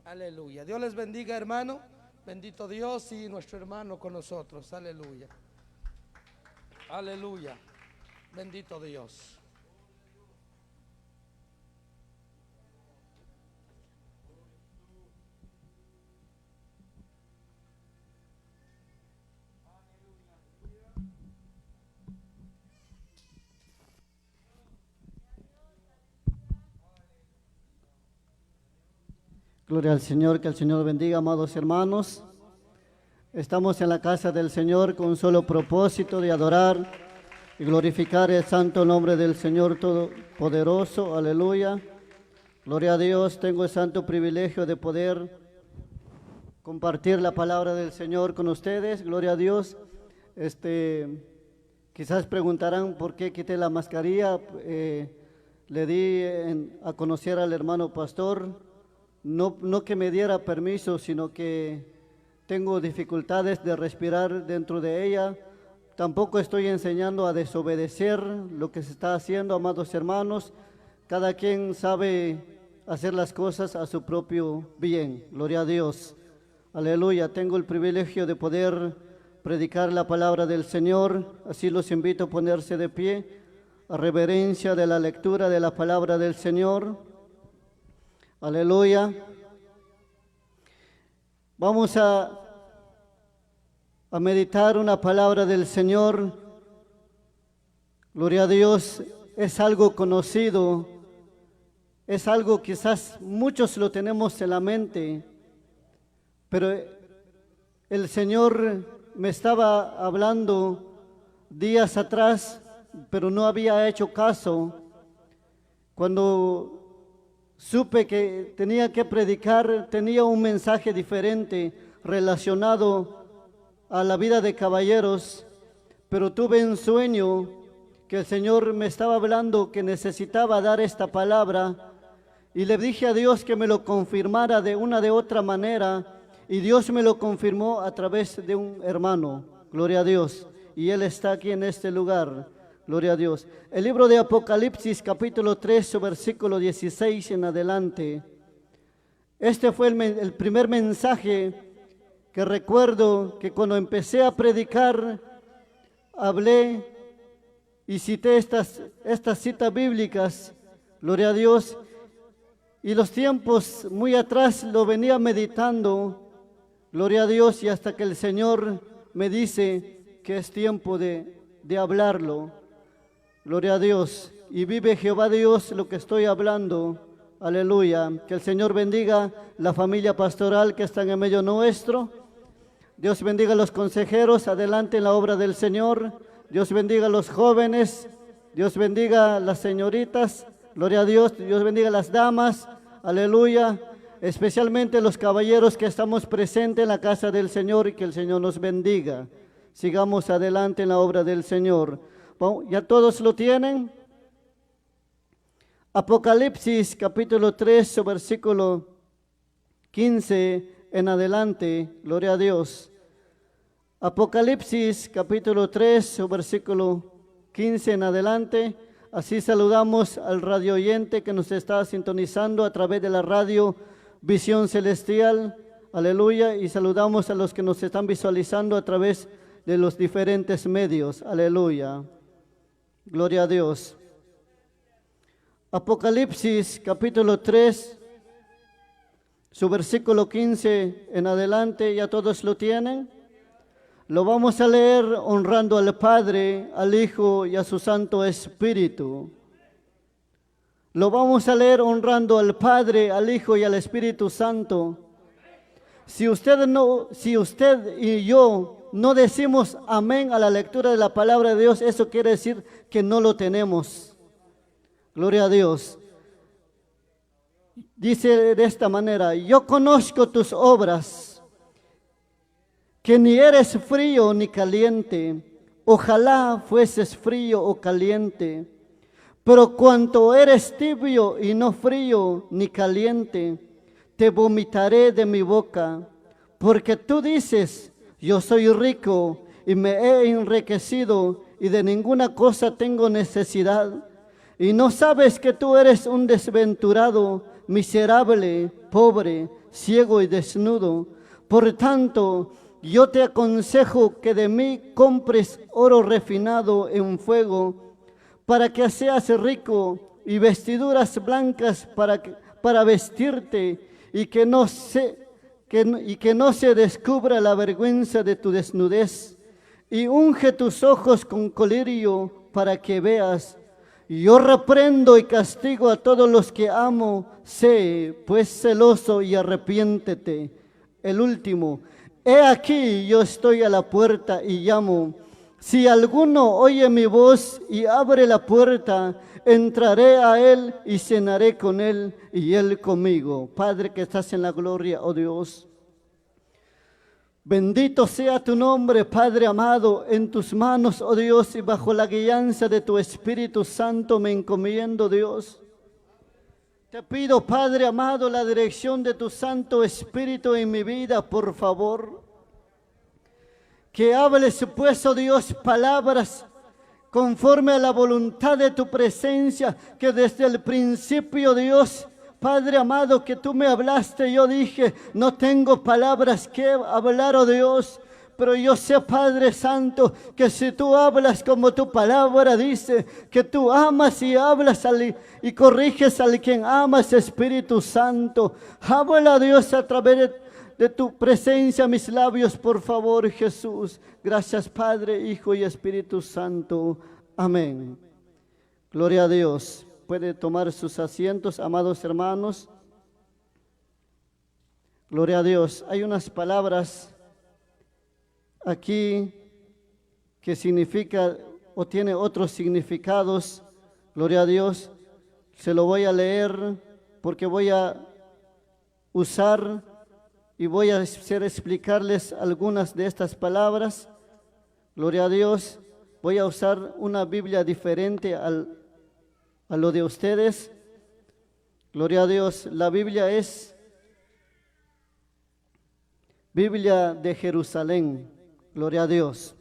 Aleluya. Dios les bendiga, hermano. Bendito Dios y nuestro hermano con nosotros. Aleluya. Aleluya. Bendito Dios. Gloria al Señor, que el Señor bendiga, amados hermanos. Estamos en la casa del Señor con un solo propósito de adorar y glorificar el santo nombre del Señor Todopoderoso. Aleluya. Gloria a Dios, tengo el santo privilegio de poder compartir la palabra del Señor con ustedes. Gloria a Dios. Quizás preguntarán por qué quité la mascarilla. Le di a conocer al hermano pastor. No que me diera permiso, sino que tengo dificultades de respirar dentro de ella. Tampoco estoy enseñando a desobedecer lo que se está haciendo, amados hermanos. Cada quien sabe hacer las cosas a su propio bien. Gloria a Dios. Aleluya. Tengo el privilegio de poder predicar la palabra del Señor. Así los invito a ponerse de pie a reverencia de la lectura de la palabra del Señor. Aleluya. Vamos a meditar una palabra del Señor. Gloria a Dios. Es algo conocido. Es algo quizás muchos lo tenemos en la mente. Pero el Señor me estaba hablando días atrás, pero no había hecho caso. Cuando supe que tenía que predicar, tenía un mensaje diferente relacionado a la vida de caballeros, pero tuve un sueño que el Señor me estaba hablando que necesitaba dar esta palabra y le dije a Dios que me lo confirmara de una de otra manera y Dios me lo confirmó a través de un hermano. Gloria a Dios. Y Él está aquí en este lugar. Gloria a Dios. El libro de Apocalipsis, capítulo 3, versículo 16 en adelante. Este fue el primer mensaje que recuerdo que cuando empecé a predicar, hablé y cité estas citas bíblicas. Gloria a Dios. Y los tiempos muy atrás lo venía meditando. Gloria a Dios. Y hasta que el Señor me dice que es tiempo de hablarlo. Gloria a Dios. Y vive Jehová Dios lo que estoy hablando. Aleluya. Que el Señor bendiga la familia pastoral que está en el medio nuestro. Dios bendiga a los consejeros. Adelante en la obra del Señor. Dios bendiga a los jóvenes. Dios bendiga a las señoritas. Gloria a Dios. Dios bendiga a las damas. Aleluya. Especialmente los caballeros que estamos presentes en la casa del Señor y que el Señor nos bendiga. Sigamos adelante en la obra del Señor. ¿Ya todos lo tienen? Apocalipsis capítulo 3, versículo 15 en adelante. Gloria a Dios. Apocalipsis capítulo 3, versículo 15 en adelante. Así saludamos al radio oyente que nos está sintonizando a través de la radio Visión Celestial. Aleluya. Y saludamos a los que nos están visualizando a través de los diferentes medios. Aleluya. Gloria a Dios. Apocalipsis capítulo 3, su versículo 15 en adelante, ¿ya todos lo tienen? Lo vamos a leer honrando al Padre, al Hijo y a su Santo Espíritu. Lo vamos a leer honrando al Padre, al Hijo y al Espíritu Santo. Si usted y yo no decimos amén a la lectura de la palabra de Dios, eso quiere decir que no lo tenemos. Gloria a Dios. Dice de esta manera: yo conozco tus obras, que ni eres frío ni caliente. Ojalá fueses frío o caliente. Pero cuanto eres tibio y no frío ni caliente, te vomitaré de mi boca. Porque tú dices: yo soy rico y me he enriquecido y de ninguna cosa tengo necesidad. Y no sabes que tú eres un desventurado, miserable, pobre, ciego y desnudo. Por tanto, yo te aconsejo que de mí compres oro refinado en fuego, para que seas rico, y vestiduras blancas para vestirte, y que no se descubra la vergüenza de tu desnudez. Y unge tus ojos con colirio para que veas. Yo reprendo y castigo a todos los que amo. Sé, pues, celoso y arrepiéntete. El último. He aquí, yo estoy a la puerta y llamo. Si alguno oye mi voz y abre la puerta, entraré a él y cenaré con él y él conmigo. Padre que estás en la gloria, oh Dios. Bendito sea tu nombre, Padre amado. En tus manos, oh Dios, y bajo la guianza de tu Espíritu Santo me encomiendo, Dios. Te pido, Padre amado, la dirección de tu Santo Espíritu en mi vida, por favor. Que hables, pues, oh Dios, palabras conforme a la voluntad de tu presencia, que desde el principio, Dios, Padre amado, que tú me hablaste, yo dije, no tengo palabras que hablar, oh Dios, pero yo sé, Padre Santo, que si tú hablas como tu palabra dice, que tú amas y hablas y corriges al quien amas, Espíritu Santo. Habla, Dios, a través de tu presencia, mis labios, por favor, Jesús. Gracias, Padre, Hijo y Espíritu Santo. Amén. Gloria a Dios. Puede tomar sus asientos, amados hermanos. Gloria a Dios. Hay unas palabras aquí que significa o tiene otros significados. Gloria a Dios. Se lo voy a leer porque voy a usar y voy a hacer explicarles algunas de estas palabras. Gloria a Dios. Voy a usar una Biblia diferente a lo de ustedes. Gloria a Dios. La Biblia es Biblia de Jerusalén. Gloria a Dios.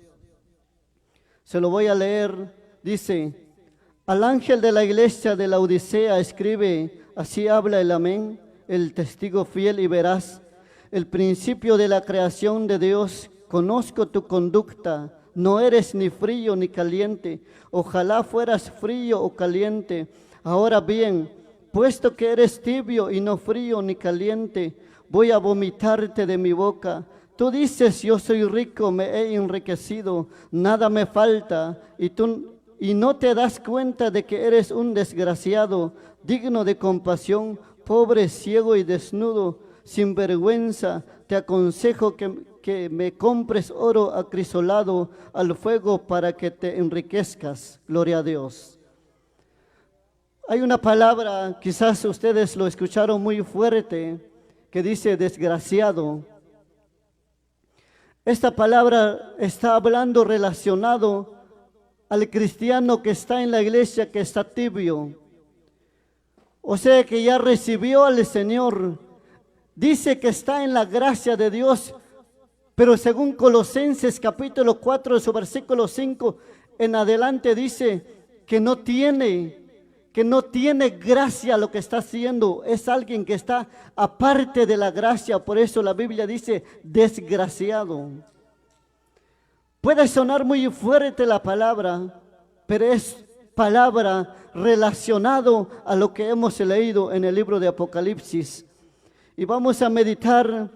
Se lo voy a leer. Dice: al ángel de la iglesia de la Odisea escribe: así habla el Amén, el testigo fiel y veraz, el principio de la creación de Dios. Conozco tu conducta, no eres ni frío ni caliente. Ojalá fueras frío o caliente. Ahora bien, puesto que eres tibio y no frío ni caliente, voy a vomitarte de mi boca. Tú dices: yo soy rico, me he enriquecido, nada me falta, y no te das cuenta de que eres un desgraciado, digno de compasión, pobre, ciego y desnudo, sin vergüenza. Te aconsejo que me compres oro acrisolado al fuego para que te enriquezcas. Gloria a Dios. Hay una palabra, quizás ustedes lo escucharon muy fuerte, que dice desgraciado. Esta palabra está hablando relacionado al cristiano que está en la iglesia, que está tibio. O sea, que ya recibió al Señor. Dice que está en la gracia de Dios, pero según Colosenses capítulo 4, su versículo 5 en adelante dice que no tiene gracia lo que está haciendo. Es alguien que está aparte de la gracia. Por eso la Biblia dice desgraciado. Puede sonar muy fuerte la palabra, pero es palabra relacionado a lo que hemos leído en el libro de Apocalipsis. Y vamos a meditar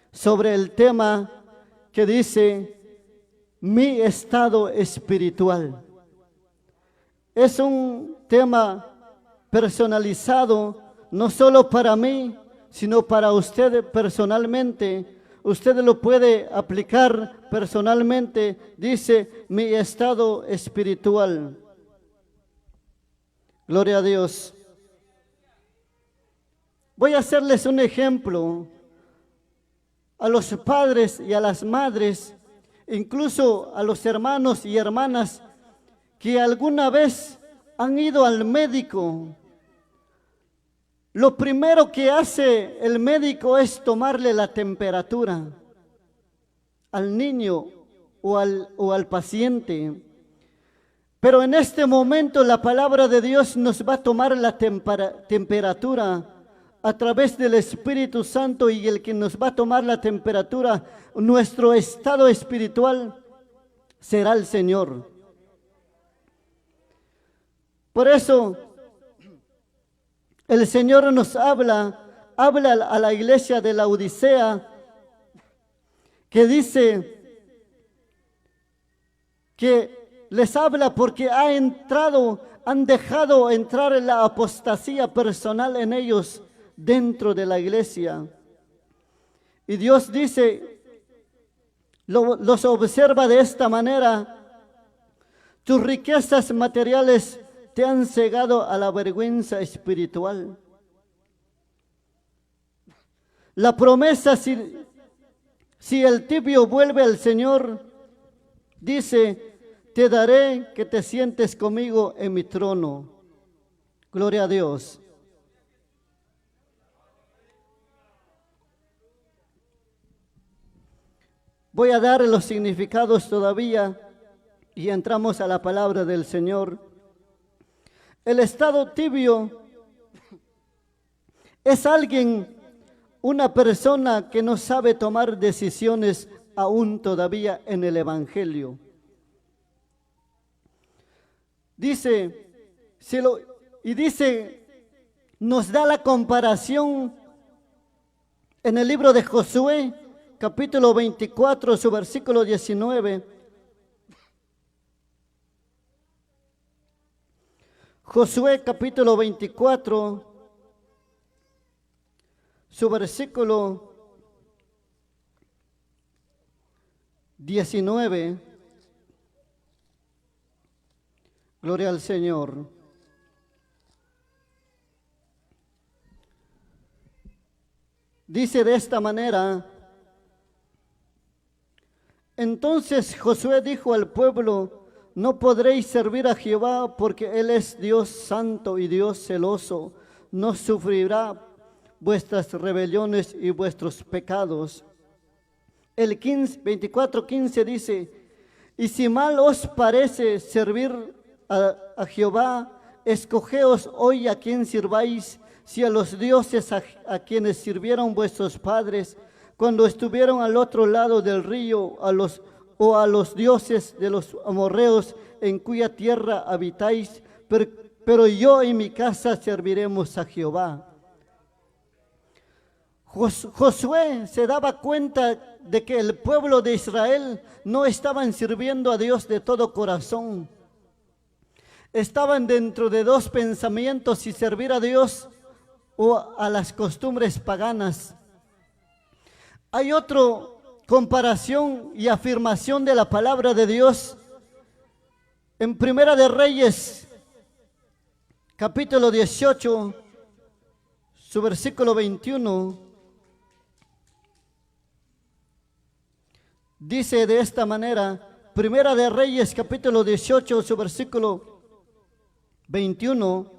sobre el tema que dice mi estado espiritual. Es un tema personalizado, no solo para mí, sino para usted personalmente. Usted lo puede aplicar personalmente. Dice mi estado espiritual. Gloria a Dios. Voy a hacerles un ejemplo. A los padres y a las madres, incluso a los hermanos y hermanas que alguna vez han ido al médico. Lo primero que hace el médico es tomarle la temperatura al niño o al paciente. Pero en este momento la palabra de Dios nos va a tomar la temperatura a través del Espíritu Santo y el que nos va a tomar la temperatura, nuestro estado espiritual, será el Señor. Por eso, el Señor nos habla a la iglesia de la Odisea, que dice que les habla porque han dejado entrar en la apostasía personal en ellos dentro de la iglesia. Y Dios dice, los observa de esta manera: tus riquezas materiales te han cegado a la vergüenza espiritual. La promesa, si el tibio vuelve al Señor, dice: te daré que te sientes conmigo en mi trono. Gloria a Dios. Voy a dar los significados todavía y entramos a la palabra del Señor. El estado tibio es una persona que no sabe tomar decisiones aún todavía en el Evangelio. Dice, nos da la comparación en el libro de Josué, capítulo 24, su versículo 19. Josué, capítulo 24, su versículo 19. Gloria al Señor. Dice de esta manera: entonces Josué dijo al pueblo: no podréis servir a Jehová, porque Él es Dios santo y Dios celoso, no sufrirá vuestras rebeliones y vuestros pecados. El 24:15 dice: y si mal os parece servir a Jehová, escogeos hoy a quién sirváis, si a los dioses a quienes sirvieron vuestros padres cuando estuvieron al otro lado del río, o a los dioses de los amorreos en cuya tierra habitáis, pero yo y mi casa serviremos a Jehová. Josué se daba cuenta de que el pueblo de Israel no estaban sirviendo a Dios de todo corazón. Estaban dentro de dos pensamientos: si servir a Dios o a las costumbres paganas. Hay otra comparación y afirmación de la palabra de Dios en Primera de Reyes, capítulo 18, su versículo 21. Dice de esta manera, Primera de Reyes, capítulo 18, su versículo 21.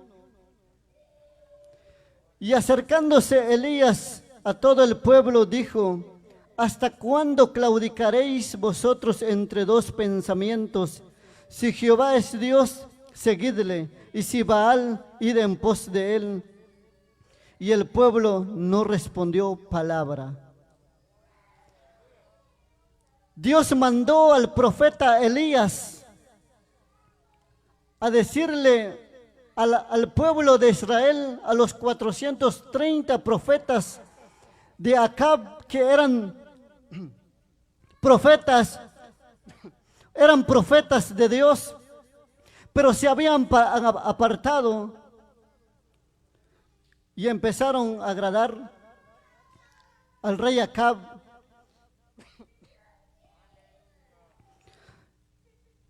Y acercándose Elías a todo el pueblo, dijo: ¿hasta cuándo claudicaréis vosotros entre dos pensamientos? Si Jehová es Dios, seguidle, y si Baal, id en pos de él. Y el pueblo no respondió palabra. Dios mandó al profeta Elías a decirle al pueblo de Israel, a los 430 profetas de Acab, que eran profetas de Dios, pero se habían apartado y empezaron a agradar al rey Acab.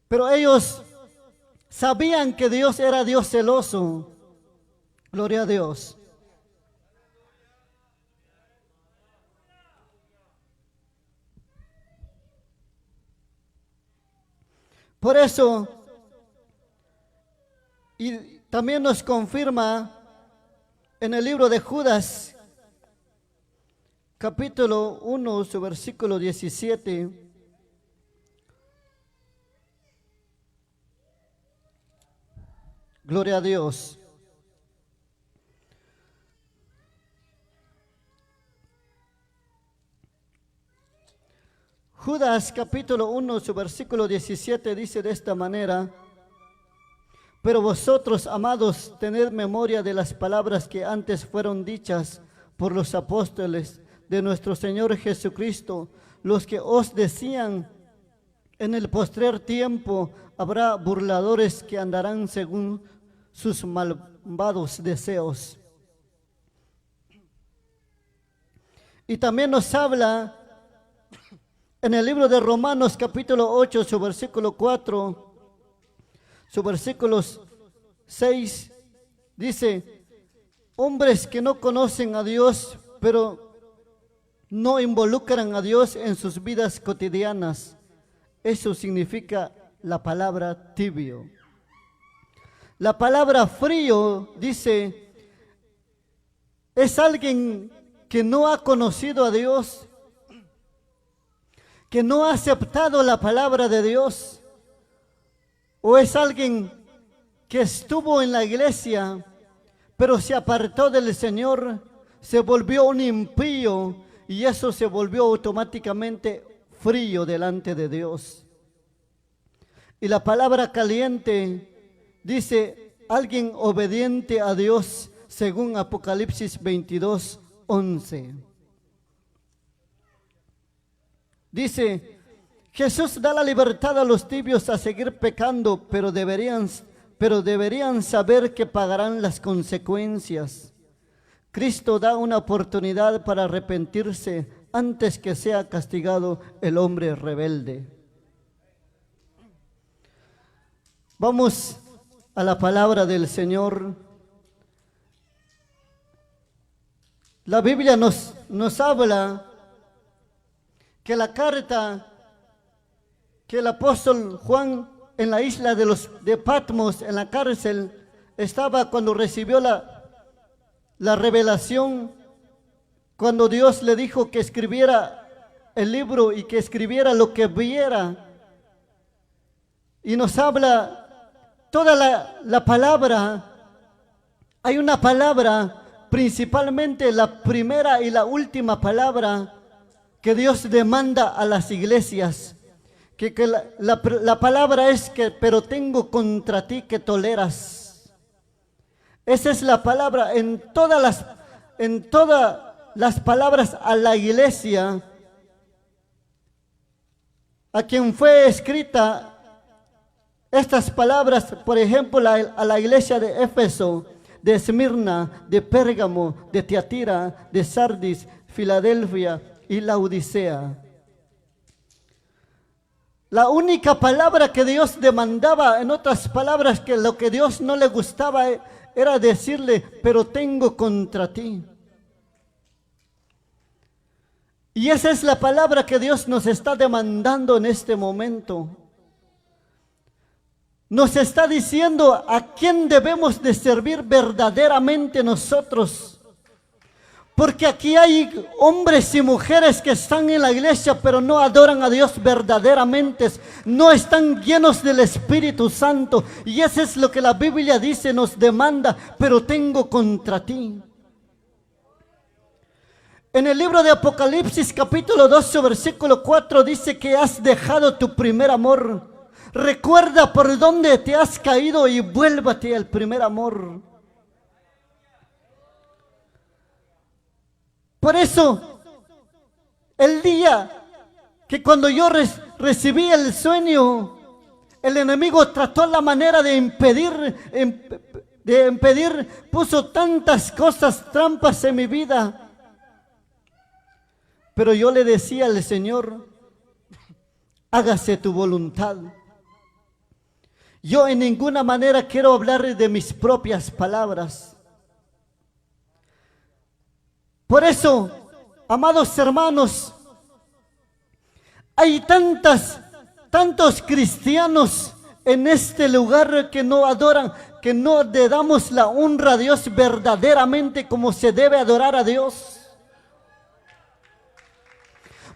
Pero ellos sabían que Dios era Dios celoso. Gloria a Dios. Por eso, y también nos confirma en el libro de Judas, capítulo 1, su versículo 17. Gloria a Dios. Judas capítulo 1, su versículo 17 dice de esta manera: pero vosotros, amados, tened memoria de las palabras que antes fueron dichas por los apóstoles de nuestro Señor Jesucristo, los que os decían: en el postrer tiempo habrá burladores que andarán según sus malvados deseos. Y también nos habla en el libro de Romanos capítulo 8, su versículo 4, su versículo 6, dice: hombres que no conocen a Dios, pero no involucran a Dios en sus vidas cotidianas. Eso significa la palabra tibio. La palabra frío, dice, es alguien que no ha conocido a Dios, que no ha aceptado la palabra de Dios, o es alguien que estuvo en la iglesia, pero se apartó del Señor, se volvió un impío, y eso se volvió automáticamente frío delante de Dios. Y la palabra caliente dice alguien obediente a Dios, según Apocalipsis 22, 11. Dice: Jesús da la libertad a los tibios a seguir pecando, pero deberían saber que pagarán las consecuencias. Cristo da una oportunidad para arrepentirse antes que sea castigado el hombre rebelde. Vamos a la palabra del Señor. La Biblia nos habla que la carta que el apóstol Juan en la isla de Patmos, en la cárcel, estaba cuando recibió la revelación, cuando Dios le dijo que escribiera el libro y que escribiera lo que viera. Y nos habla toda la palabra. Hay una palabra, principalmente la primera y la última palabra que Dios demanda a las iglesias. Que la palabra es que, pero tengo contra ti que toleras. Esa es la palabra en todas las palabras a la iglesia, a quien fue escrita estas palabras, por ejemplo, a la iglesia de Éfeso, de Esmirna, de Pérgamo, de Tiatira, de Sardis, Filadelfia y Laodicea. La única palabra que Dios demandaba, en otras palabras, que lo que Dios no le gustaba era decirle: pero tengo contra ti. Y esa es la palabra que Dios nos está demandando en este momento. Nos está diciendo a quién debemos de servir verdaderamente nosotros. Porque aquí hay hombres y mujeres que están en la iglesia, pero no adoran a Dios verdaderamente. No están llenos del Espíritu Santo. Y eso es lo que la Biblia dice, nos demanda: pero tengo contra ti. En el libro de Apocalipsis capítulo 2, versículo 4 dice que has dejado tu primer amor. Recuerda por dónde te has caído y vuélvate al primer amor. Por eso, el día que cuando yo recibí el sueño, el enemigo trató la manera de impedir, puso tantas cosas, trampas en mi vida. Pero yo le decía al Señor: hágase tu voluntad. Yo en ninguna manera quiero hablar de mis propias palabras. Por eso, amados hermanos, hay tantos cristianos en este lugar que no adoran, que no le damos la honra a Dios verdaderamente como se debe adorar a Dios.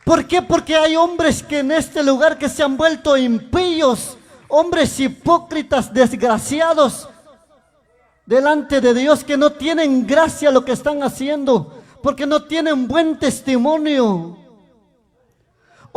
¿Por qué? Porque hay hombres que en este lugar que se han vuelto impíos, hombres hipócritas, desgraciados delante de Dios, que no tienen gracia lo que están haciendo, porque no tienen buen testimonio.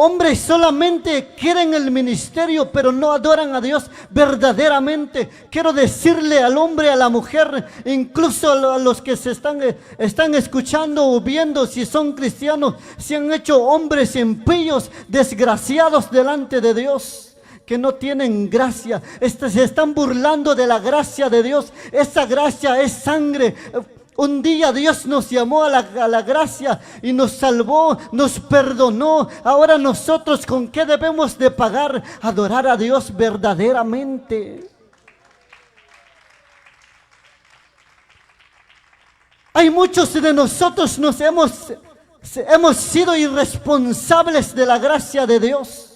Hombres solamente quieren el ministerio, pero no adoran a Dios verdaderamente. Quiero decirle al hombre, a la mujer, incluso a los que se están escuchando o viendo, si son cristianos, se han hecho hombres impíos, desgraciados delante de Dios, que no tienen gracia. Se están burlando de la gracia de Dios. Esa gracia es sangre. Un día Dios nos llamó a la gracia y nos salvó, nos perdonó. Ahora nosotros, ¿con qué debemos de pagar? Adorar a Dios verdaderamente. Hay muchos de nosotros hemos sido irresponsables de la gracia de Dios.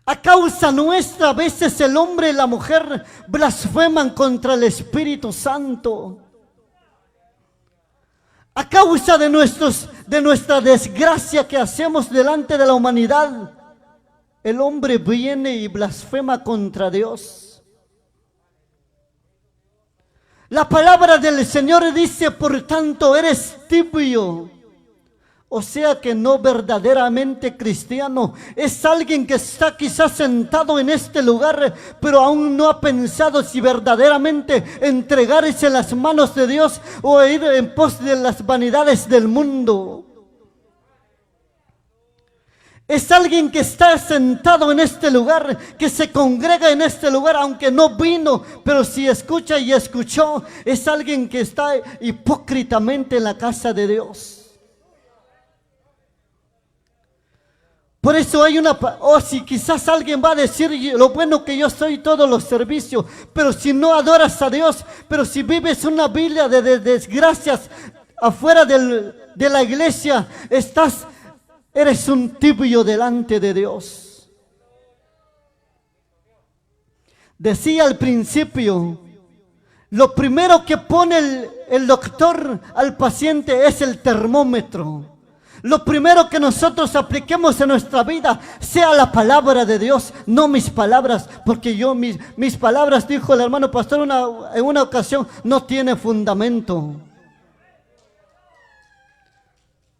A causa nuestra, a veces el hombre y la mujer blasfeman contra el Espíritu Santo. A causa de nuestra desgracia que hacemos delante de la humanidad, el hombre viene y blasfema contra Dios. La palabra del Señor dice, por tanto, eres tibio. O sea que no verdaderamente cristiano. Es alguien que está quizás sentado en este lugar, pero aún no ha pensado si verdaderamente entregarse en las manos de Dios o ir en pos de las vanidades del mundo. Es alguien que está sentado en este lugar, que se congrega en este lugar, aunque no vino, pero si escucha y escuchó. Es alguien que está hipócritamente en la casa de Dios. Por eso hay si quizás alguien va a decir, lo bueno que yo soy todos los servicios, pero si no adoras a Dios, pero si vives una vida de desgracias afuera de la iglesia, eres un tibio delante de Dios. Decía al principio, lo primero que pone el doctor al paciente es el termómetro. Lo primero que nosotros apliquemos en nuestra vida sea la palabra de Dios, no mis palabras, porque mis palabras, dijo el hermano pastor en una ocasión, no tiene fundamento.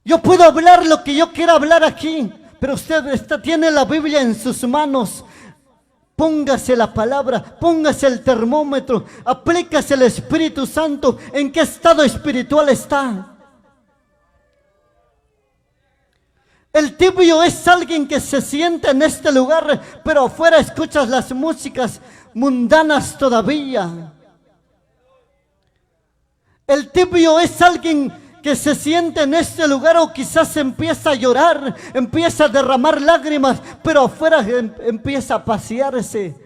Yo puedo hablar lo que yo quiera hablar aquí, pero usted tiene la Biblia en sus manos. Póngase la palabra, póngase el termómetro, aplícase el Espíritu Santo. ¿En qué estado espiritual está? El tibio es alguien que se sienta en este lugar, pero afuera escuchas las músicas mundanas todavía. El tibio es alguien que se siente en este lugar o quizás empieza a llorar, empieza a derramar lágrimas, pero afuera empieza a pasearse.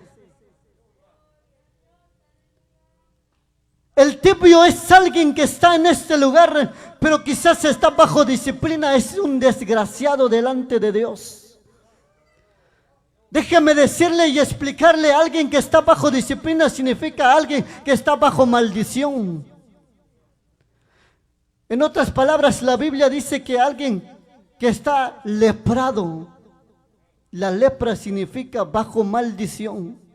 El tibio es alguien que está en este lugar, pero quizás está bajo disciplina, es un desgraciado delante de Dios. Déjeme decirle y explicarle, alguien que está bajo disciplina significa alguien que está bajo maldición. En otras palabras, la Biblia dice que alguien que está leprado, la lepra significa bajo maldición.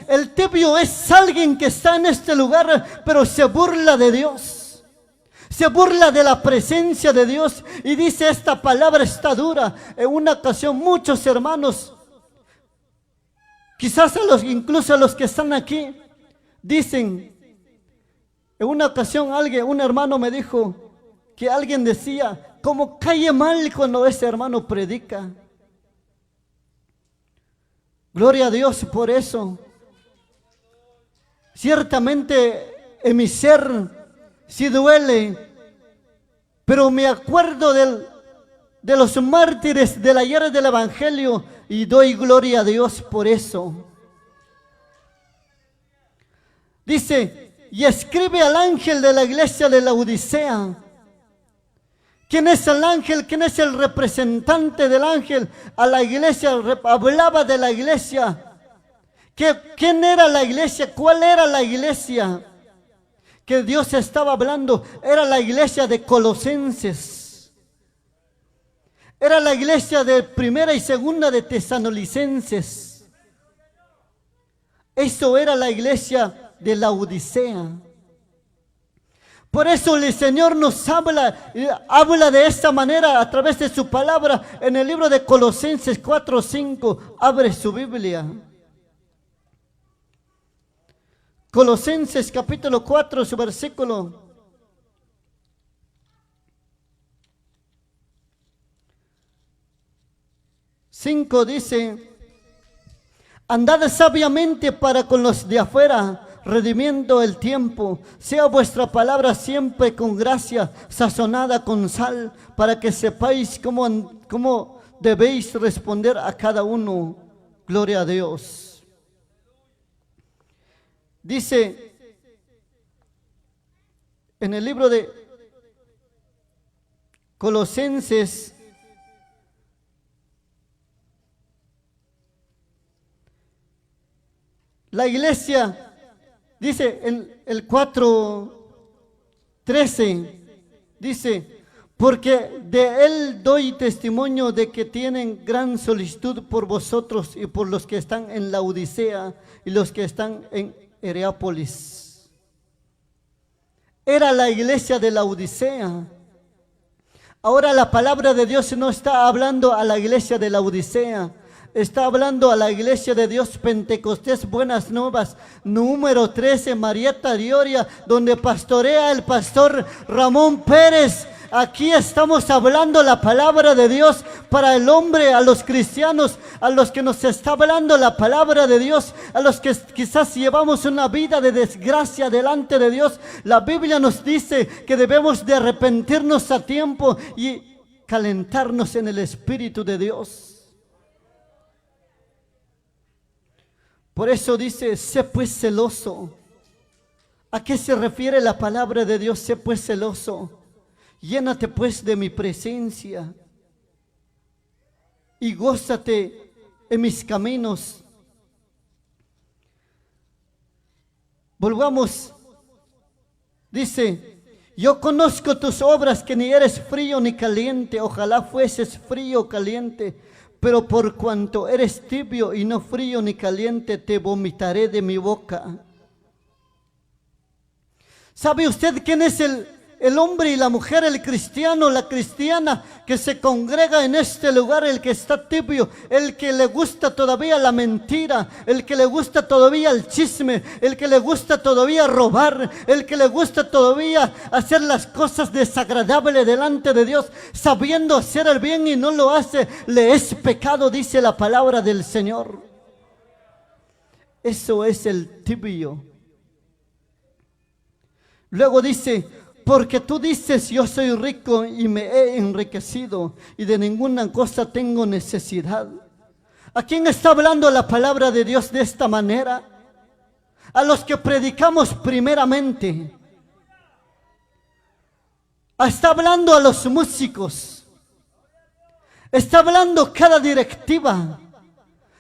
El tibio es alguien que está en este lugar, pero se burla de Dios. Se burla de la presencia de Dios y dice, esta palabra está dura. En una ocasión muchos hermanos, quizás incluso a los que están aquí, dicen, en una ocasión un hermano me dijo que alguien decía, como cae mal cuando ese hermano predica. Gloria a Dios por eso. Ciertamente en mi ser sí duele, pero me acuerdo de los mártires del ayer del Evangelio y doy gloria a Dios por eso. Dice, y escribe al ángel de la iglesia de Laodicea. ¿Quién es el ángel? ¿Quién es el representante del ángel a la iglesia? Hablaba de la iglesia. ¿Quién era la iglesia? ¿Cuál era la iglesia que Dios estaba hablando? Era la iglesia de Colosenses. Era la iglesia de primera y segunda de Tesalonicenses. Eso era la iglesia de Laodicea. Por eso el Señor nos habla de esta manera a través de su palabra en el libro de Colosenses 4:5. Abre su Biblia. Colosenses capítulo 4, su versículo 5 dice: andad sabiamente para con los de afuera, redimiendo el tiempo. Sea vuestra palabra siempre con gracia, sazonada con sal, para que sepáis cómo debéis responder a cada uno. Gloria a Dios. Dice en el libro de Colosenses, la iglesia, dice en el 4:13, dice: porque de él doy testimonio de que tienen gran solicitud por vosotros y por los que están en Laodicea y los que están en Hierápolis. Era la iglesia de Laodicea. Ahora la palabra de Dios no está hablando a la iglesia de Laodicea, está hablando a la iglesia de Dios Pentecostés Buenas Nuevas, número 13, Marieta Dioria, donde pastorea el pastor Ramón Pérez. Aquí estamos hablando la palabra de Dios para el hombre, a los cristianos, a los que nos está hablando la palabra de Dios, a los que quizás llevamos una vida de desgracia delante de Dios. La Biblia nos dice que debemos de arrepentirnos a tiempo y calentarnos en el Espíritu de Dios. Por eso dice: sé pues celoso. ¿A qué se refiere la palabra de Dios? Sé pues celoso. Llénate pues de mi presencia y gózate en mis caminos. Volvamos. Dice: yo conozco tus obras, que ni eres frío ni caliente. Ojalá fueses frío o caliente, pero por cuanto eres tibio y no frío ni caliente, te vomitaré de mi boca. ¿Sabe usted quién es el hombre y la mujer, el cristiano, la cristiana que se congrega en este lugar? El que está tibio, el que le gusta todavía la mentira, el que le gusta todavía el chisme, el que le gusta todavía robar, el que le gusta todavía hacer las cosas desagradables delante de Dios, sabiendo hacer el bien y no lo hace, le es pecado, dice la palabra del Señor. Eso es el tibio. Luego dice: porque tú dices: yo soy rico y me he enriquecido y de ninguna cosa tengo necesidad. ¿A quién está hablando la palabra de Dios de esta manera? A los que predicamos primeramente. Está hablando a los músicos. Está hablando cada directiva.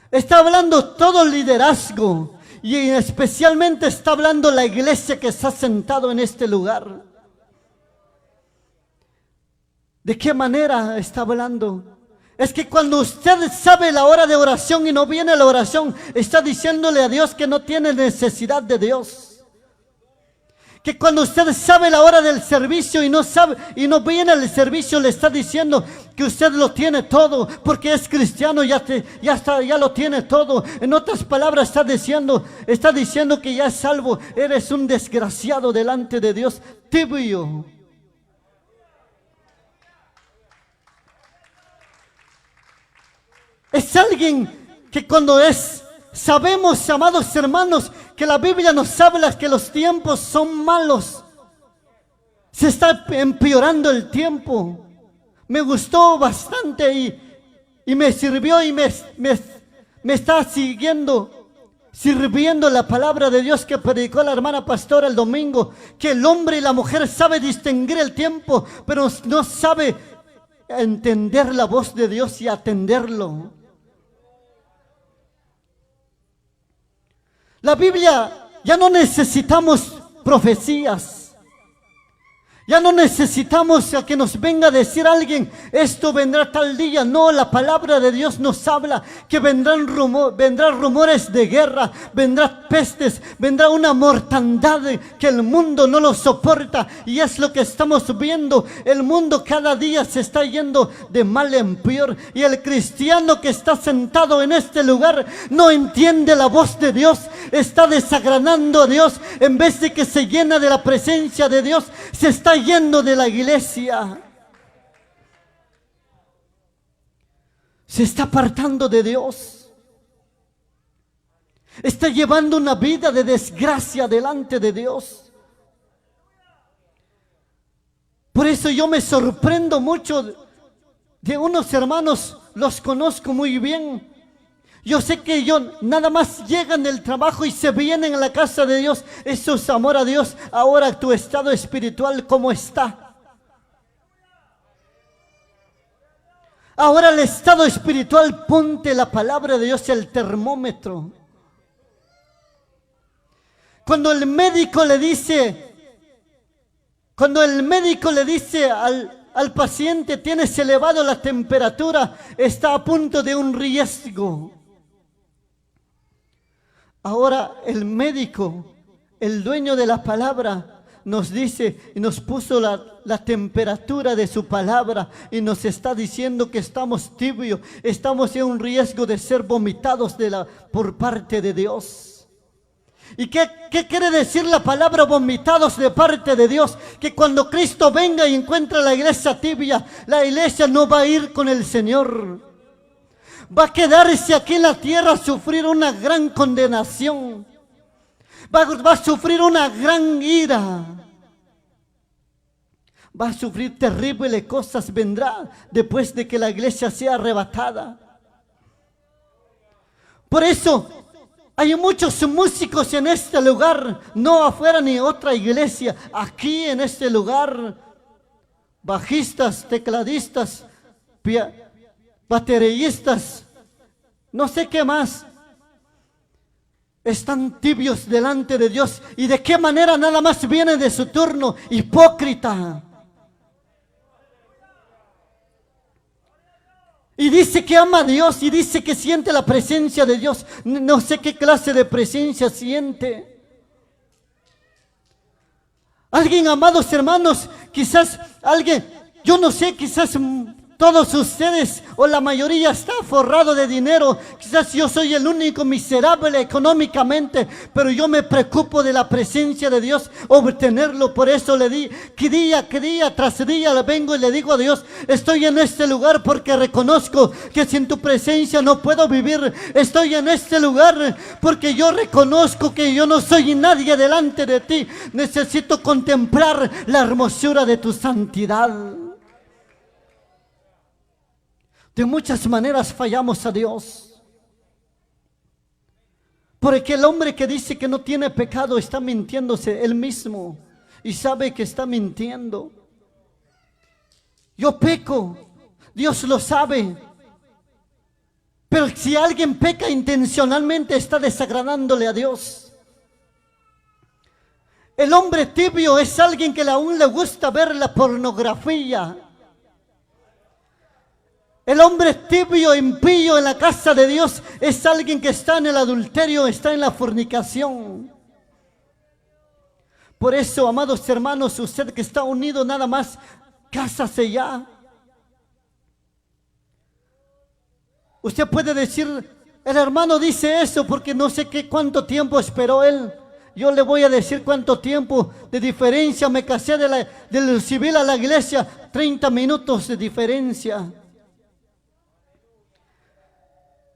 Está hablando todo el liderazgo. Y especialmente está hablando la iglesia que está sentado en este lugar. ¿De qué manera está hablando? Es que cuando usted sabe la hora de oración y no viene a la oración, está diciéndole a Dios que no tiene necesidad de Dios. Que cuando usted sabe la hora del servicio y no sabe y no viene al servicio, le está diciendo que usted lo tiene todo, porque es cristiano, ya lo tiene todo. En otras palabras está diciendo que ya es salvo. Eres un desgraciado delante de Dios, tibio. Es alguien que sabemos, amados hermanos, que la Biblia nos habla que los tiempos son malos. Se está empeorando el tiempo. Me gustó bastante y me sirvió y me está sirviendo la palabra de Dios que predicó la hermana pastora el domingo, que el hombre y la mujer sabe distinguir el tiempo, pero no sabe entender la voz de Dios y atenderlo. La Biblia, ya no necesitamos profecías. Ya no necesitamos a que nos venga a decir alguien, esto vendrá tal día. No, la palabra de Dios nos habla que vendrán rumores de guerra, vendrán pestes, vendrá una mortandad que el mundo no lo soporta. Y es lo que estamos viendo. El mundo cada día se está yendo de mal en peor. Y el cristiano que está sentado en este lugar no entiende la voz de Dios. Está desagradando a Dios. En vez de que se llena de la presencia de Dios, se está yendo de la iglesia. Se está apartando de Dios. Está llevando una vida de desgracia delante de Dios. Por eso yo me sorprendo mucho de unos hermanos, los conozco muy bien. Yo sé que ellos nada más llegan del trabajo y se vienen a la casa de Dios. Eso es amor a Dios. Ahora tu estado espiritual, ¿cómo está? Ahora el estado espiritual, ponte la palabra de Dios, el termómetro. Cuando el médico le dice al paciente, tienes elevado la temperatura, está a punto de un riesgo. Ahora el médico, el dueño de la palabra, nos dice y nos puso la temperatura de su palabra y nos está diciendo que estamos tibios, estamos en un riesgo de ser vomitados por parte de Dios. ¿Y qué quiere decir la palabra vomitados de parte de Dios? Que cuando Cristo venga y encuentre la iglesia tibia, la iglesia no va a ir con el Señor. Va a quedarse aquí en la tierra a sufrir una gran condenación. Va a sufrir una gran ira. Va a sufrir terribles cosas. Vendrá después de que la iglesia sea arrebatada. Por eso hay muchos músicos en este lugar, no afuera ni otra iglesia. Aquí en este lugar, bajistas, tecladistas, bateristas, no sé qué más, están tibios delante de Dios. ¿Y de qué manera nada más viene de su turno? Hipócrita. Y dice que ama a Dios y dice que siente la presencia de Dios. No sé qué clase de presencia siente. Alguien, amados hermanos, quizás alguien, yo no sé, quizás todos ustedes o la mayoría está forrado de dinero. Quizás yo soy el único miserable económicamente, pero yo me preocupo de la presencia de Dios, obtenerlo. Por eso que día tras día le vengo y le digo a Dios, estoy en este lugar porque reconozco que sin tu presencia no puedo vivir. Estoy en este lugar porque yo reconozco que yo no soy nadie delante de ti. Necesito contemplar la hermosura de tu santidad. De muchas maneras fallamos a Dios. Porque el hombre que dice que no tiene pecado está mintiéndose él mismo y sabe que está mintiendo. Yo peco, Dios lo sabe. Pero si alguien peca intencionalmente, está desagradándole a Dios. El hombre tibio es alguien que aún le gusta ver la pornografía. El hombre tibio, impío en la casa de Dios es alguien que está en el adulterio, está en la fornicación. Por eso, amados hermanos, usted que está unido nada más, cásase ya. Usted puede decir, el hermano dice eso porque no sé cuánto tiempo esperó él. Yo le voy a decir cuánto tiempo de diferencia me casé del civil a la iglesia, 30 minutos de diferencia.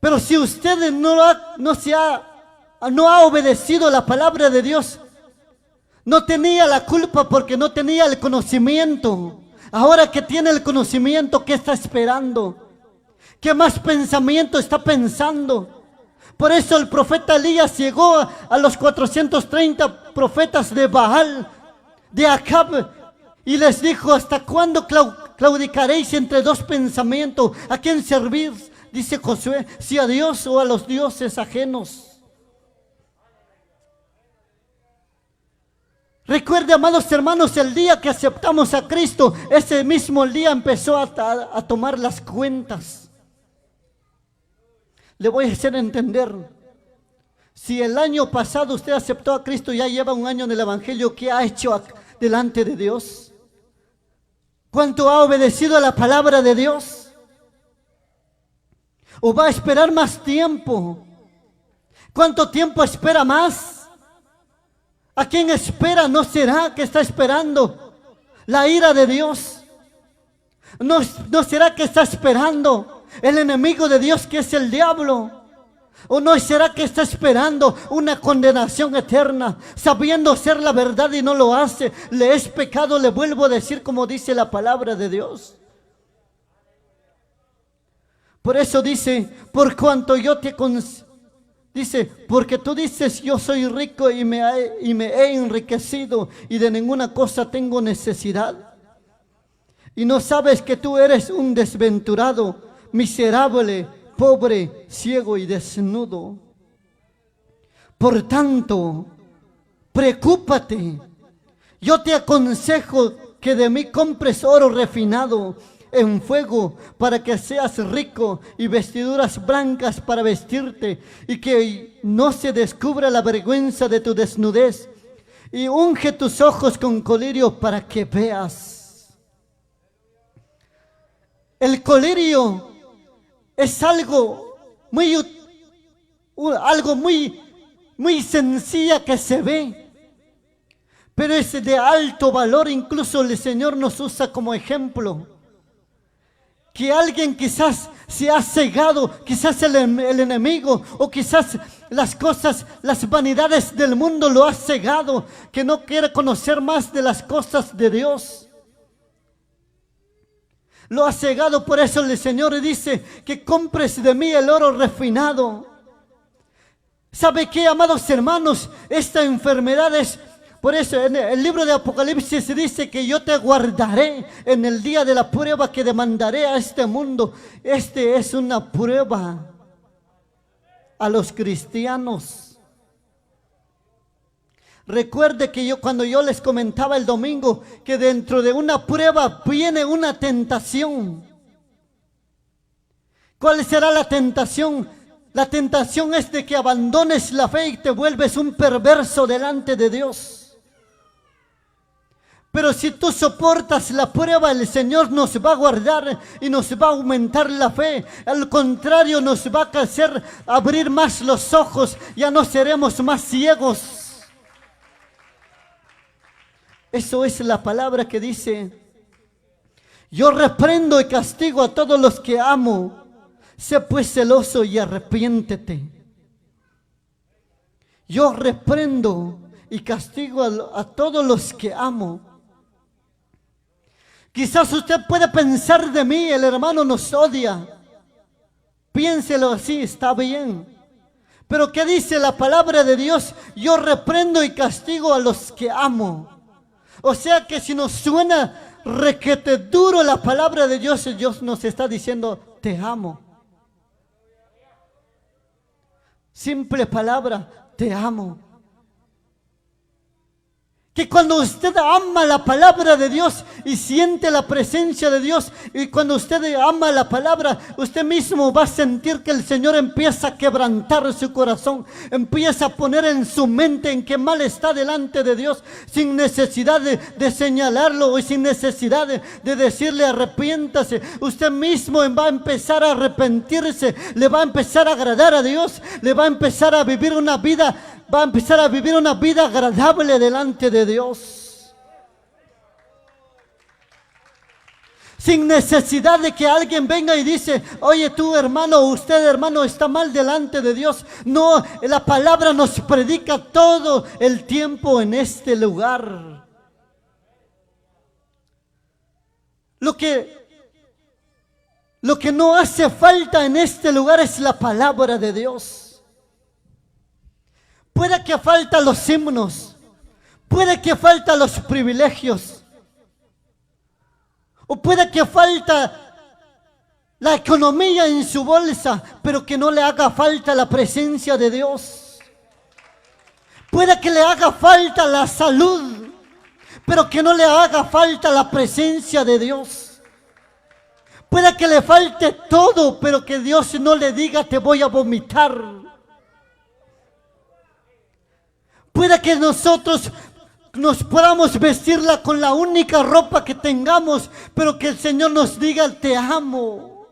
Pero si usted no ha obedecido la palabra de Dios, no tenía la culpa porque no tenía el conocimiento. Ahora que tiene el conocimiento, ¿qué está esperando? ¿Qué más pensamiento está pensando? Por eso el profeta Elías llegó a los 430 profetas de Baal, de Acab, y les dijo, ¿hasta cuándo claudicaréis entre dos pensamientos? ¿A quién servís? Dice Josué, si a Dios o a los dioses ajenos. Recuerde, amados hermanos, el día que aceptamos a Cristo, ese mismo día empezó a tomar las cuentas. Le voy a hacer entender. Si el año pasado usted aceptó a Cristo, ya lleva un año en el Evangelio, ¿qué ha hecho delante de Dios? ¿Cuánto ha obedecido a la palabra de Dios? ¿O va a esperar más tiempo? ¿Cuánto tiempo espera más? ¿A quién espera? ¿No será que está esperando la ira de Dios? ¿No será que está esperando el enemigo de Dios, que es el diablo? ¿O no será que está esperando una condenación eterna, sabiendo ser la verdad y no lo hace? Le es pecado, le vuelvo a decir, como dice la palabra de Dios. Por eso dice, por cuanto yo te dice, porque tú dices, yo soy rico y me he enriquecido y de ninguna cosa tengo necesidad. Y no sabes que tú eres un desventurado, miserable, pobre, ciego y desnudo. Por tanto, preocúpate. Yo te aconsejo que de mí compres oro refinado en fuego, para que seas rico, y vestiduras blancas para vestirte, y que no se descubra la vergüenza de tu desnudez, y unge tus ojos con colirio para que veas. El colirio es algo muy sencilla que se ve, pero es de alto valor. Incluso el Señor nos usa como ejemplo. Que alguien quizás se ha cegado, quizás el enemigo, o quizás las cosas, las vanidades del mundo lo ha cegado, que no quiere conocer más de las cosas de Dios. Lo ha cegado. Por eso el Señor dice que compres de mí el oro refinado. ¿Sabe qué, amados hermanos? Esta enfermedad es... Por eso en el libro de Apocalipsis dice que yo te guardaré en el día de la prueba que demandaré a este mundo. Este es una prueba a los cristianos. Recuerde que cuando yo les comentaba el domingo que dentro de una prueba viene una tentación. ¿Cuál será la tentación? La tentación es de que abandones la fe y te vuelves un perverso delante de Dios. Pero si tú soportas la prueba, el Señor nos va a guardar y nos va a aumentar la fe. Al contrario, nos va a hacer abrir más los ojos. Ya no seremos más ciegos. Eso es la palabra que dice: yo reprendo y castigo a todos los que amo. Sé pues celoso y arrepiéntete. Yo reprendo y castigo a todos los que amo. Quizás usted puede pensar de mí, el hermano nos odia. Piénselo así, está bien. Pero ¿qué dice la palabra de Dios? Yo reprendo y castigo a los que amo. O sea que si nos suena requete duro la palabra de Dios, Dios nos está diciendo: te amo. Simple palabra, te amo. Que cuando usted ama la palabra de Dios y siente la presencia de Dios, y cuando usted ama la palabra, usted mismo va a sentir que el Señor empieza a quebrantar su corazón, empieza a poner en su mente en qué mal está delante de Dios, sin necesidad de señalarlo y sin necesidad de decirle arrepiéntase. Usted mismo va a empezar a arrepentirse, le va a empezar a agradar a Dios, le va a empezar a vivir una vida, va a empezar a vivir una vida agradable delante de Dios. Sin necesidad de que alguien venga y dice: oye, tú hermano, usted hermano está mal delante de Dios. No, la palabra nos predica todo el tiempo en este lugar. Lo que no hace falta en este lugar es la palabra de Dios. Puede que faltan los himnos, puede que faltan los privilegios, o puede que falta la economía en su bolsa, pero que no le haga falta la presencia de Dios. Puede que le haga falta la salud, pero que no le haga falta la presencia de Dios. Puede que le falte todo, pero que Dios no le diga te voy a vomitar. Puede que nosotros nos podamos vestirla con la única ropa que tengamos, pero que el Señor nos diga te amo.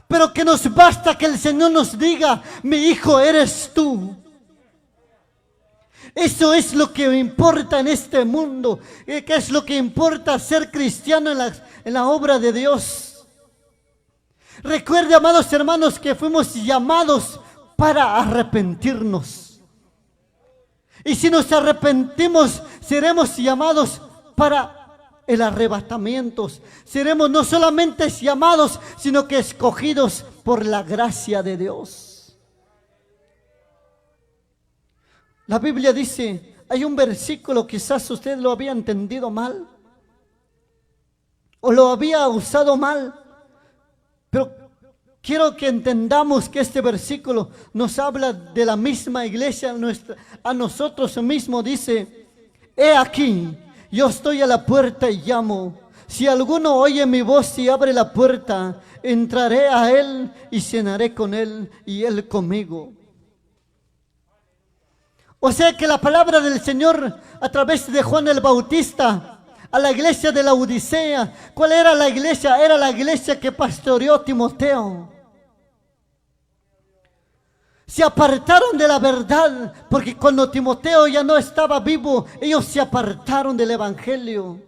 Pero que nos basta que el Señor nos diga mi hijo eres tú. Eso es lo que importa en este mundo. ¿Qué es lo que importa ser cristiano en la obra de Dios? Recuerde, amados hermanos, que fuimos llamados para arrepentirnos. Y si nos arrepentimos, seremos llamados para el arrebatamiento. Seremos no solamente llamados, sino que escogidos por la gracia de Dios. La Biblia dice, hay un versículo, quizás usted lo había entendido mal, o lo había usado mal, pero quiero que entendamos que este versículo nos habla de la misma iglesia, a nosotros mismos. Dice, he aquí, yo estoy a la puerta y llamo. Si alguno oye mi voz y abre la puerta, entraré a él y cenaré con él y él conmigo. O sea que la palabra del Señor a través de Juan el Bautista a la iglesia de la Odisea. ¿Cuál era la iglesia? Era la iglesia que pastoreó Timoteo. Se apartaron de la verdad, porque cuando Timoteo ya no estaba vivo, ellos se apartaron del evangelio.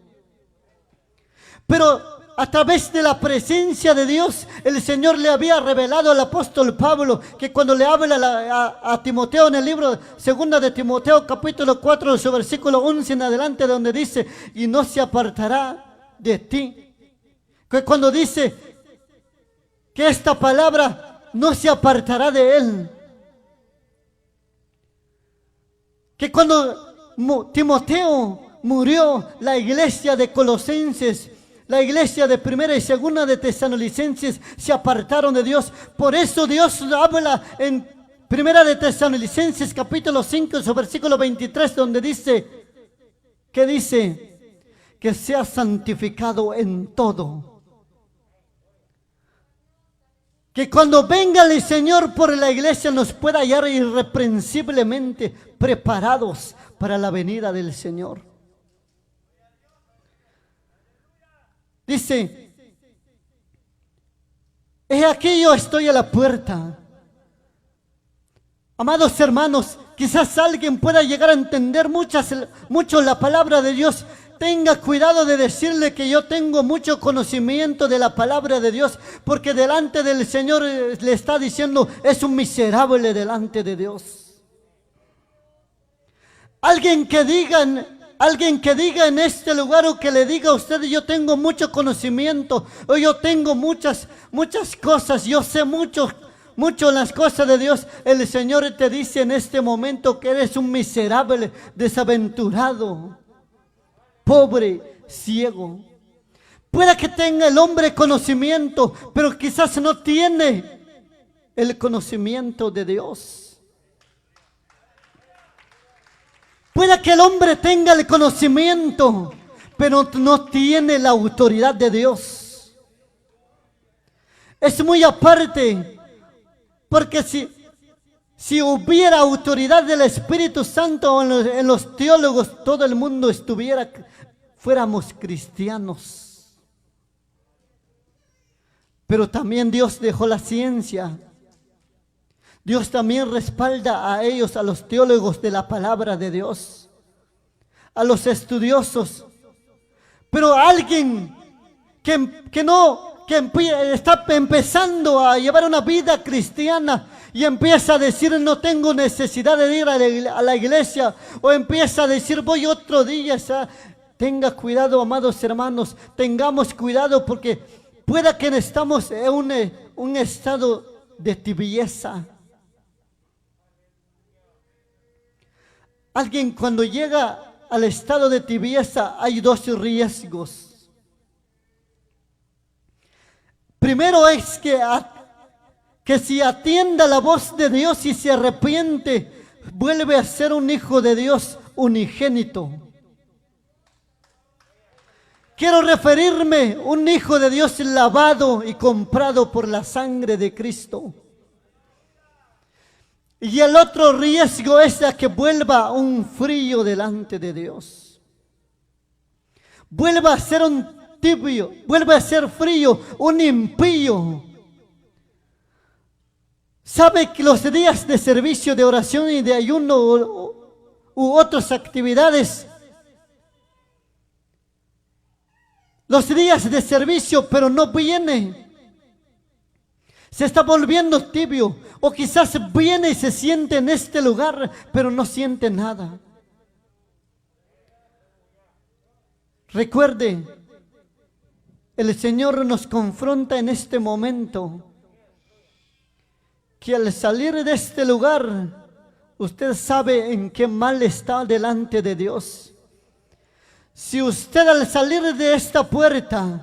Pero a través de la presencia de Dios, el Señor le había revelado al apóstol Pablo, que cuando le habla a Timoteo en el libro 2 de Timoteo capítulo 4, su versículo 11 en adelante, donde dice, y no se apartará de ti. Que cuando dice que esta palabra no se apartará de él. Que cuando Timoteo murió, la iglesia de Colosenses, la iglesia de Primera y Segunda de Tesalonicenses se apartaron de Dios. Por eso Dios habla en Primera de Tesalonicenses capítulo 5, su versículo 23, donde dice, que sea santificado en todo. Que cuando venga el Señor por la iglesia nos pueda hallar irreprensiblemente preparados para la venida del Señor. Dice, he aquí yo estoy a la puerta. Amados hermanos, quizás alguien pueda llegar a entender mucho la palabra de Dios. Tenga cuidado de decirle que yo tengo mucho conocimiento de la palabra de Dios, porque delante del Señor le está diciendo, es un miserable delante de Dios. Alguien que diga en este lugar, o que le diga a usted, yo tengo mucho conocimiento, o yo tengo muchas cosas, yo sé mucho las cosas de Dios. El Señor te dice en este momento que eres un miserable, desaventurado, pobre, ciego. Puede que tenga el hombre conocimiento, pero quizás no tiene el conocimiento de Dios. Puede que el hombre tenga el conocimiento, pero no tiene la autoridad de Dios. Es muy aparte, porque si hubiera autoridad del Espíritu Santo en los teólogos, todo el mundo fuéramos cristianos. Pero también Dios dejó la ciencia. Dios también respalda a ellos, a los teólogos de la palabra de Dios, a los estudiosos. Pero alguien que está empezando a llevar una vida cristiana y empieza a decir, no tengo necesidad de ir a la iglesia, o empieza a decir, voy otro día. Tenga cuidado, amados hermanos, tengamos cuidado, porque pueda que estamos en un estado de tibieza. Alguien cuando llega al estado de tibieza, hay dos riesgos. Primero es que si atienda la voz de Dios y se arrepiente, vuelve a ser un hijo de Dios unigénito, quiero referirme un hijo de Dios lavado y comprado por la sangre de Cristo. Y el otro riesgo es a que vuelva un frío delante de Dios. Vuelva a ser un tibio, vuelva a ser frío, un impío. ¿Sabe que los días de servicio, de oración y de ayuno u otras actividades, los días de servicio, pero no viene? Se está volviendo tibio, o quizás viene y se siente en este lugar, pero no siente nada. Recuerde, el Señor nos confronta en este momento, que al salir de este lugar, usted sabe en qué mal está delante de Dios. Si usted al salir de esta puerta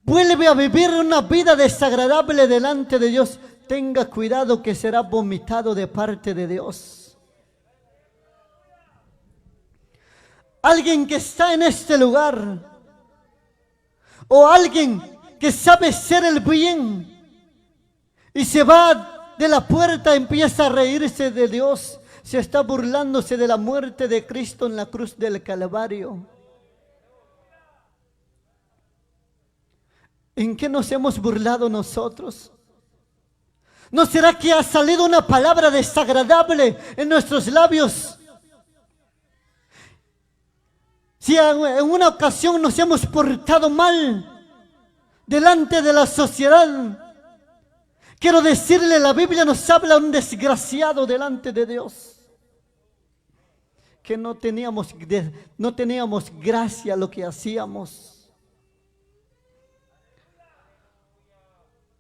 vuelve a vivir una vida desagradable delante de Dios, tenga cuidado que será vomitado de parte de Dios. Alguien que está en este lugar, o alguien que sabe ser el bien y se va de la puerta, empieza a reírse de Dios, se está burlándose de la muerte de Cristo en la cruz del Calvario. ¿En qué nos hemos burlado nosotros? ¿No será que ha salido una palabra desagradable en nuestros labios? Si en una ocasión nos hemos portado mal delante de la sociedad, quiero decirle, la Biblia nos habla un desgraciado delante de Dios, que no teníamos gracia a lo que hacíamos.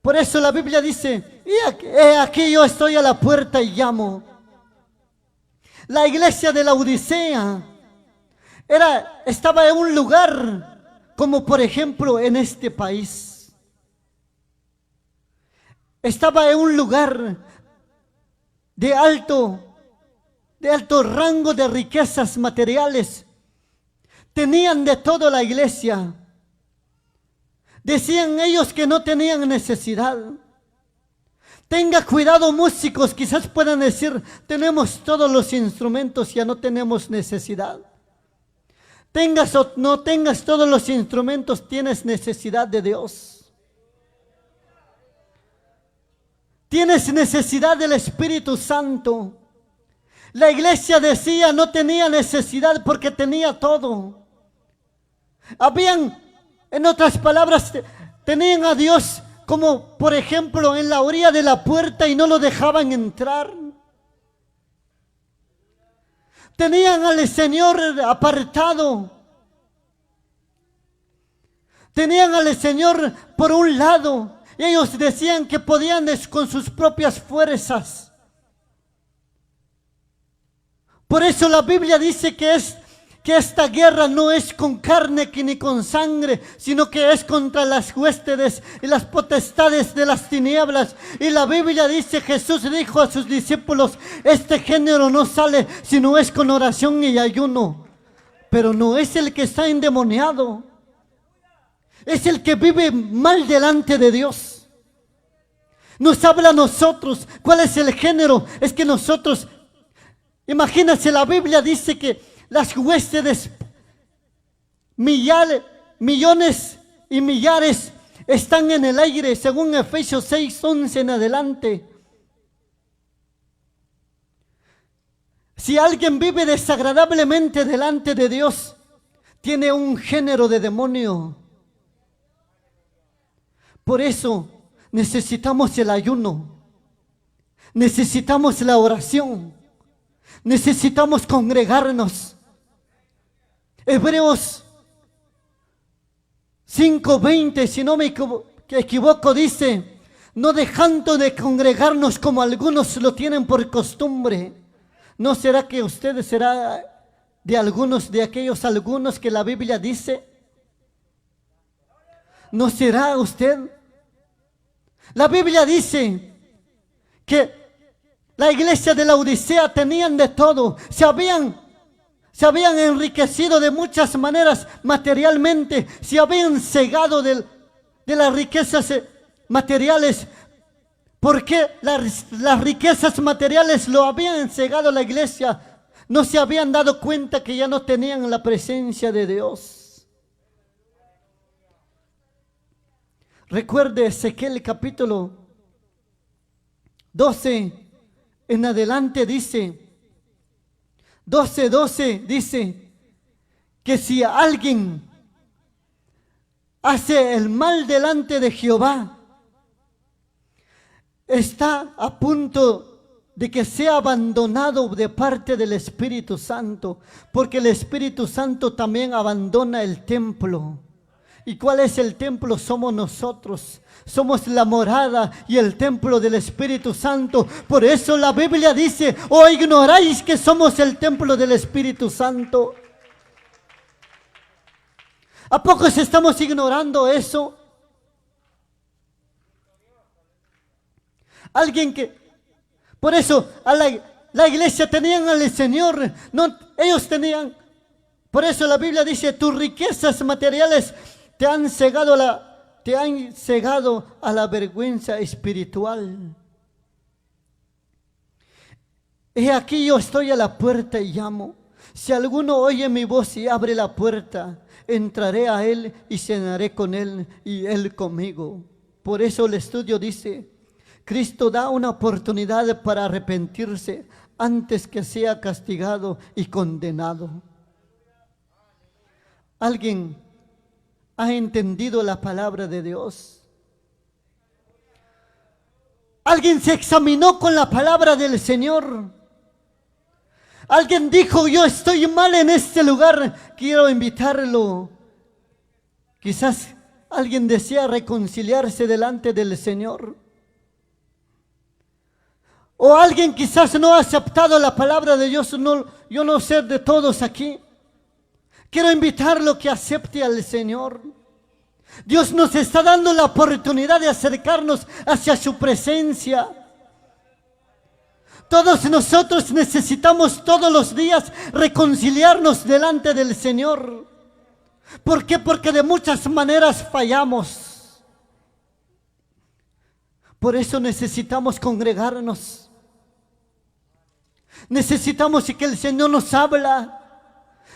Por eso la Biblia dice, he aquí yo estoy a la puerta y llamo. La iglesia de la Odisea estaba en un lugar como por ejemplo en este país. Estaba en un lugar de alto rango de riquezas materiales. Tenían de todo la iglesia. Decían ellos que no tenían necesidad. Tenga cuidado, músicos, quizás puedan decir, tenemos todos los instrumentos, ya no tenemos necesidad. Tengas o no tengas todos los instrumentos, tienes necesidad de Dios. Tienes necesidad del Espíritu Santo. La iglesia decía no tenía necesidad porque tenía todo. En otras palabras, tenían a Dios como por ejemplo en la orilla de la puerta y no lo dejaban entrar. Tenían al Señor apartado. Tenían al Señor por un lado. Y ellos decían que podían con sus propias fuerzas. Por eso la Biblia dice que esta guerra no es con carne ni con sangre, sino que es contra las huestes y las potestades de las tinieblas. Y la Biblia dice, Jesús dijo a sus discípulos, este género no sale sino es con oración y ayuno. Pero no es el que está endemoniado, es el que vive mal delante de Dios. Nos habla a nosotros, ¿cuál es el género? Es que nosotros, imagínense, la Biblia dice que las huestes, millones y millares están en el aire, según Efesios 6:11 en adelante. Si alguien vive desagradablemente delante de Dios, tiene un género de demonio. Por eso necesitamos el ayuno, necesitamos la oración, necesitamos congregarnos. Hebreos 5:20, si no me equivoco, dice, no dejando de congregarnos como algunos lo tienen por costumbre. ¿No será que usted será de algunos de aquellos algunos que la Biblia dice? ¿No será usted? La Biblia dice que la iglesia de la Odisea tenían de todo, se habían enriquecido de muchas maneras materialmente, se habían cegado de las riquezas materiales. ¿Por qué las riquezas materiales lo habían cegado a la iglesia? No se habían dado cuenta que ya no tenían la presencia de Dios. Recuerde Ezequiel capítulo 12 en adelante dice, 12:12 dice que si alguien hace el mal delante de Jehová, está a punto de que sea abandonado de parte del Espíritu Santo, porque el Espíritu Santo también abandona el templo. ¿Y cuál es el templo? Somos nosotros. Somos la morada y el templo del Espíritu Santo. Por eso la Biblia dice, ¿o ignoráis que somos el templo del Espíritu Santo? ¿A poco estamos ignorando eso? Por eso a la iglesia tenían al Señor, no, ellos tenían, por eso la Biblia dice, tus riquezas materiales te han cegado a la vergüenza espiritual. He aquí yo estoy a la puerta y llamo. Si alguno oye mi voz y abre la puerta, entraré a él y cenaré con él y él conmigo. Por eso el estudio dice, Cristo da una oportunidad para arrepentirse antes que sea castigado y condenado. ¿Alguien ha entendido la palabra de Dios? ¿Alguien se examinó con la palabra del Señor? ¿Alguien dijo, yo estoy mal en este lugar, quiero invitarlo? Quizás alguien desea reconciliarse delante del Señor. O alguien quizás no ha aceptado la palabra de Dios, yo no sé de todos aquí. Quiero invitarlo que acepte al Señor. Dios nos está dando la oportunidad de acercarnos hacia su presencia. Todos nosotros necesitamos todos los días reconciliarnos delante del Señor. ¿Por qué? Porque de muchas maneras fallamos. Por eso necesitamos congregarnos. Necesitamos que el Señor nos habla.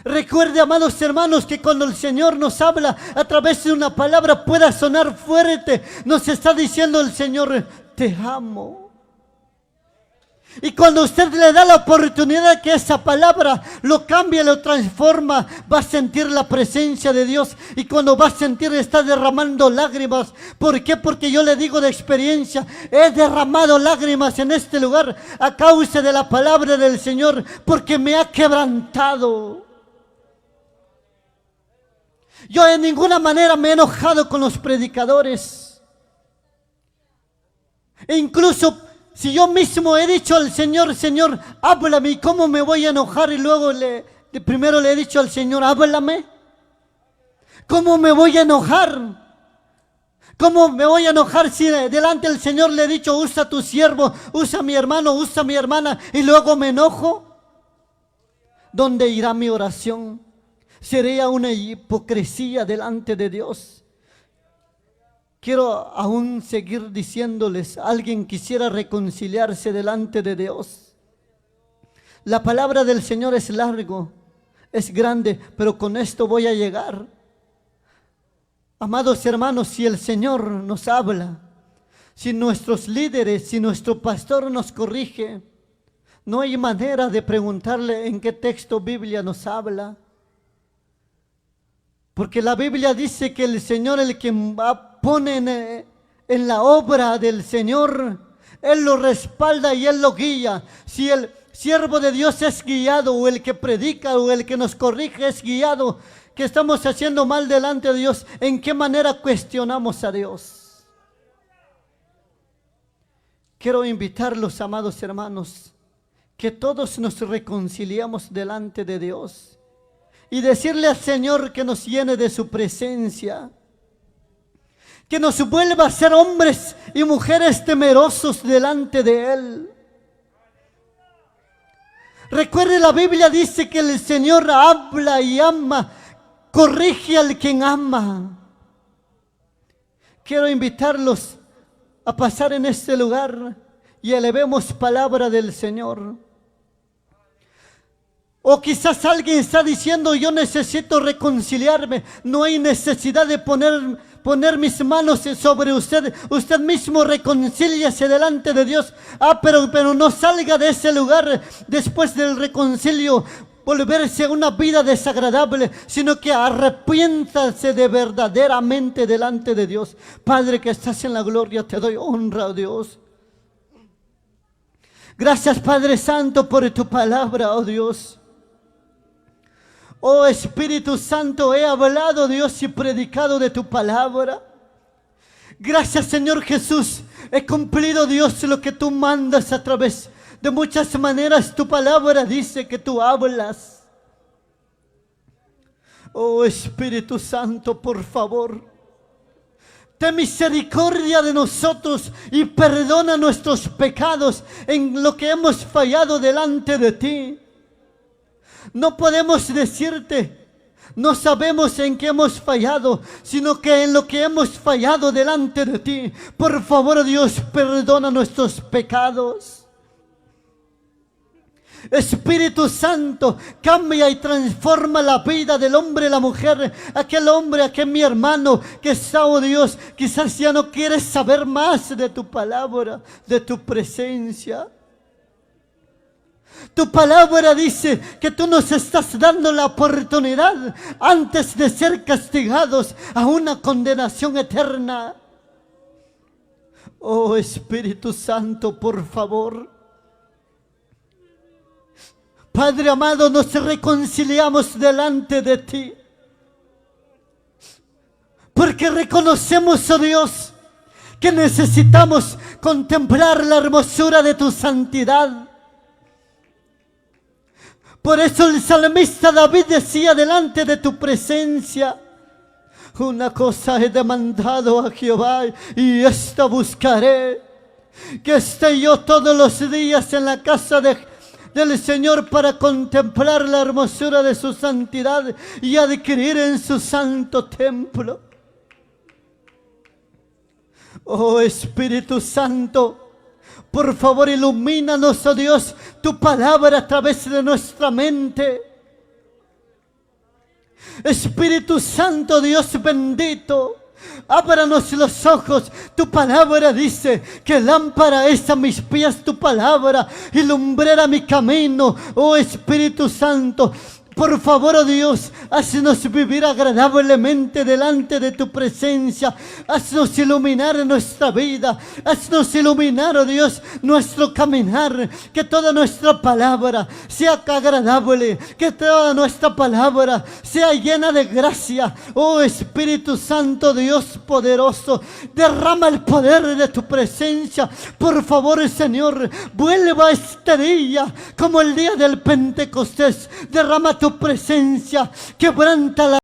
Recuerde, amados hermanos, que cuando el Señor nos habla a través de una palabra pueda sonar fuerte, nos está diciendo el Señor, te amo. Y cuando usted le da la oportunidad que esa palabra lo cambie, lo transforma, va a sentir la presencia de Dios. Y cuando va a sentir, está derramando lágrimas. ¿Por qué? Porque yo le digo de experiencia, he derramado lágrimas en este lugar a causa de la palabra del Señor, porque me ha quebrantado. Yo de ninguna manera me he enojado con los predicadores. E incluso si yo mismo he dicho al Señor, Señor, háblame, ¿y cómo me voy a enojar? Y luego primero le he dicho al Señor, háblame. ¿Cómo me voy a enojar? ¿Cómo me voy a enojar si delante del Señor le he dicho, usa a tu siervo, usa a mi hermano, usa a mi hermana, y luego me enojo? ¿Dónde irá mi oración? Sería una hipocresía delante de Dios. Quiero aún seguir diciéndoles, alguien quisiera reconciliarse delante de Dios. La palabra del Señor es largo, es grande, pero con esto voy a llegar. Amados hermanos, si el Señor nos habla, si nuestros líderes, si nuestro pastor nos corrige, no hay manera de preguntarle en qué texto Biblia nos habla. Porque la Biblia dice que el Señor, el que pone en la obra del Señor, Él lo respalda y Él lo guía. Si el siervo de Dios es guiado, o el que predica, o el que nos corrige es guiado, que estamos haciendo mal delante de Dios, ¿en qué manera cuestionamos a Dios? Quiero invitarlos, amados hermanos, que todos nos reconciliamos delante de Dios. Y decirle al Señor que nos llene de su presencia. Que nos vuelva a ser hombres y mujeres temerosos delante de Él. Recuerde, la Biblia dice que el Señor habla y ama, corrige al quien ama. Quiero invitarlos a pasar en este lugar y elevemos palabra del Señor. O quizás alguien está diciendo: yo necesito reconciliarme. No hay necesidad de poner mis manos sobre usted. Usted mismo reconcíliese delante de Dios. Pero no salga de ese lugar después del reconcilio volverse a una vida desagradable, sino que arrepiéntase de verdaderamente delante de Dios. Padre que estás en la gloria, te doy honra, oh Dios. Gracias, Padre Santo, por tu palabra, oh Dios. Oh Espíritu Santo, he hablado, Dios, y predicado de tu palabra. Gracias, Señor Jesús. He cumplido, Dios, lo que tú mandas a través de muchas maneras. Tu palabra dice que tú hablas. Oh Espíritu Santo, por favor, ten misericordia de nosotros y perdona nuestros pecados en lo que hemos fallado delante de ti. No podemos decirte, no sabemos en qué hemos fallado, sino que en lo que hemos fallado delante de ti. Por favor, Dios, perdona nuestros pecados. Espíritu Santo, cambia y transforma la vida del hombre y la mujer. Aquel hombre, aquel mi hermano que está, oh Dios, quizás ya no quiere saber más de tu palabra, de tu presencia. Tu palabra dice que tú nos estás dando la oportunidad antes de ser castigados a una condenación eterna. Oh Espíritu Santo, por favor. Padre amado, nos reconciliamos delante de ti, porque reconocemos, oh Dios, que necesitamos contemplar la hermosura de tu santidad. Por eso el salmista David decía delante de tu presencia: una cosa he demandado a Jehová y esta buscaré, que esté yo todos los días en la casa del Señor para contemplar la hermosura de su santidad y adquirir en su santo templo. Oh Espíritu Santo, por favor, ilumínanos, oh Dios, tu palabra a través de nuestra mente. Espíritu Santo, Dios bendito, ábranos los ojos. Tu palabra dice que lámpara es a mis pies tu palabra y lumbrera mi camino. Oh Espíritu Santo, por favor, oh Dios, haznos vivir agradablemente delante de tu presencia. Haznos iluminar nuestra vida. Haznos iluminar, oh Dios, nuestro caminar. Que toda nuestra palabra sea agradable. Que toda nuestra palabra sea llena de gracia. Oh Espíritu Santo, Dios poderoso, derrama el poder de tu presencia. Por favor, Señor, vuelva este día como el día del Pentecostés. Derrama tu presencia, quebranta la